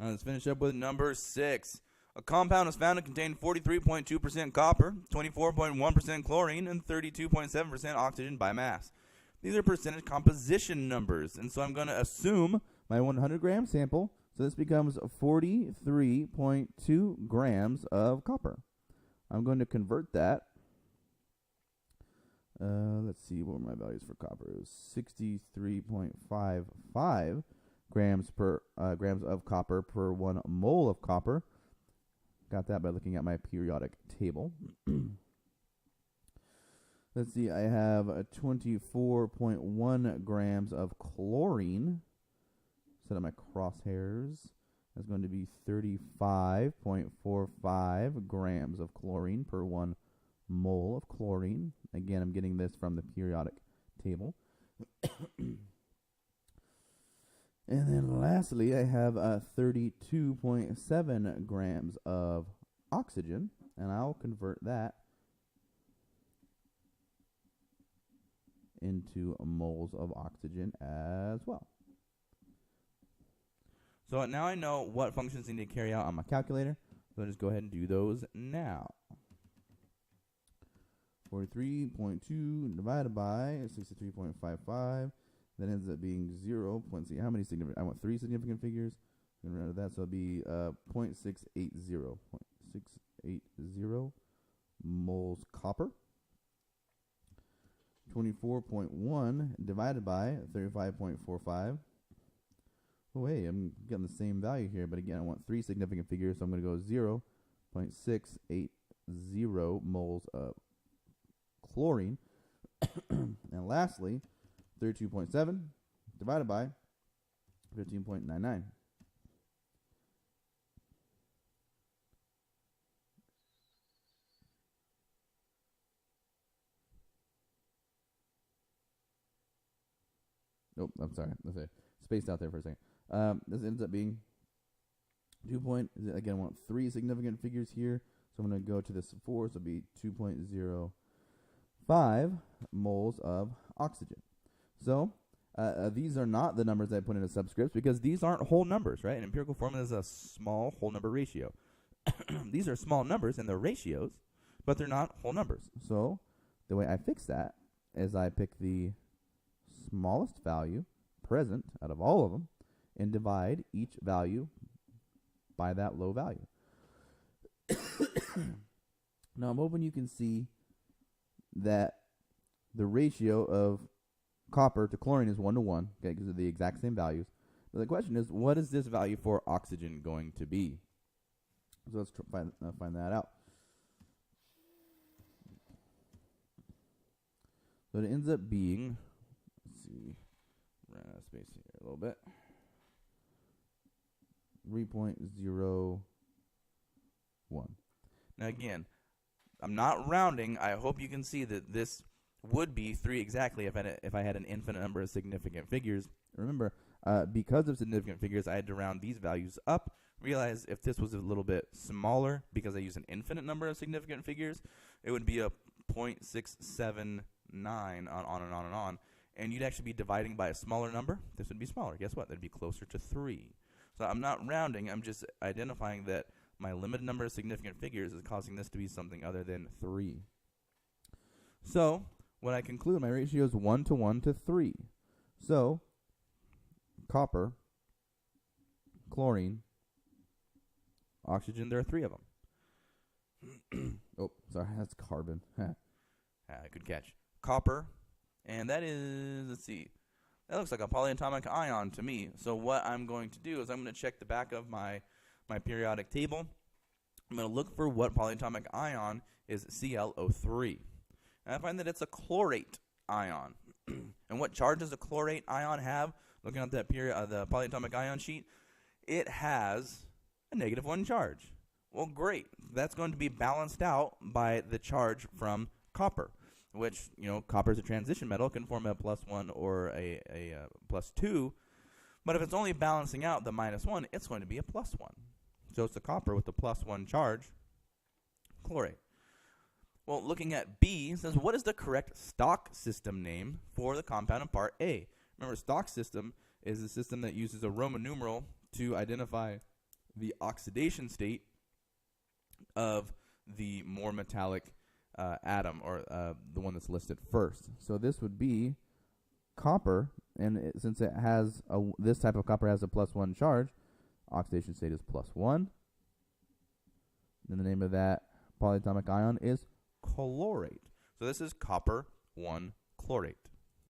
Let's finish up with number 6. A compound is found to contain 43.2% copper, 24.1% chlorine, and 32.7% oxygen by mass. These are percentage composition numbers, and so I'm going to assume my 100-gram sample, so this becomes 43.2 grams of copper. I'm going to convert that. Let's see what were my values for copper. It was 63.55 grams of copper per 1 mole of copper. Got that by looking at my periodic table. Let's see, I have 24.1 grams of chlorine. Set up my crosshairs. That's going to be 35.45 grams of chlorine per 1 mole of chlorine. Again, I'm getting this from the periodic table. And then lastly, I have 32.7 grams of oxygen, and I'll convert that into moles of oxygen as well. So now I know what functions I need to carry out on my calculator, so I'll just go ahead and do those now. 43.2 divided by 63.55. That ends up being 0. How many significant? I want 3 significant figures. I'm going to round that, so it'll be 0.680. 0.680 moles copper. 24.1 divided by 35.45. Oh, hey, I'm getting the same value here, but again, I want 3 significant figures, so I'm going to go 0.680 moles of chlorine. And lastly, 32.7 divided by 15.99. Nope, I'm sorry. Let's say spaced out there for a second. This ends up being again, I want 3 significant figures here, so I'm going to go to this 4, so it'll be 2.05 moles of oxygen. So these are not the numbers I put into subscripts because these aren't whole numbers, right? An empirical formula is a small whole number ratio. These are small numbers and they're ratios, but they're not whole numbers. So the way I fix that is I pick the smallest value present out of all of them and divide each value by that low value. Now I'm hoping you can see that the ratio of copper to chlorine is 1 to 1, okay, because of the exact same values. But the question is, what is this value for oxygen going to be? So let's find that out. So it ends up being, let's see, run out of space here a little bit, 3.01. Now again, I'm not rounding. I hope you can see that this would be 3 exactly if I had an infinite number of significant figures. Remember, because of significant figures, I had to round these values up. Realize if this was a little bit smaller, because I use an infinite number of significant figures, it would be a 0.679 on and on and on. And you'd actually be dividing by a smaller number. This would be smaller. Guess what? That'd be closer to 3. So I'm not rounding. I'm just identifying that my limited number of significant figures is causing this to be something other than 3. So when I conclude, my ratio is 1 to 1 to 3. So copper, chlorine, oxygen, there are 3 of them. Oh, sorry, that's carbon. Good catch. Copper, and that is, let's see, that looks like a polyatomic ion to me. So what I'm going to do is I'm going to check the back of my periodic table. I'm going to look for what polyatomic ion is ClO3. And I find that it's a chlorate ion. And what charge does a chlorate ion have? Looking at that the polyatomic ion sheet, it has a -1 charge. Well, great. That's going to be balanced out by the charge from copper, which, copper is a transition metal, can form a +1 or a +2. But if it's only balancing out the -1, it's going to be a +1. So it's the copper with the +1 charge, chlorate. Well, looking at B, says what is the correct stock system name for the compound in part A? Remember, stock system is a system that uses a Roman numeral to identify the oxidation state of the more metallic atom, or the one that's listed first. So this would be copper, and since it has this type of copper has a +1 charge, oxidation state is +1. Then the name of that polyatomic ion is chlorate. So this is copper 1 chlorate.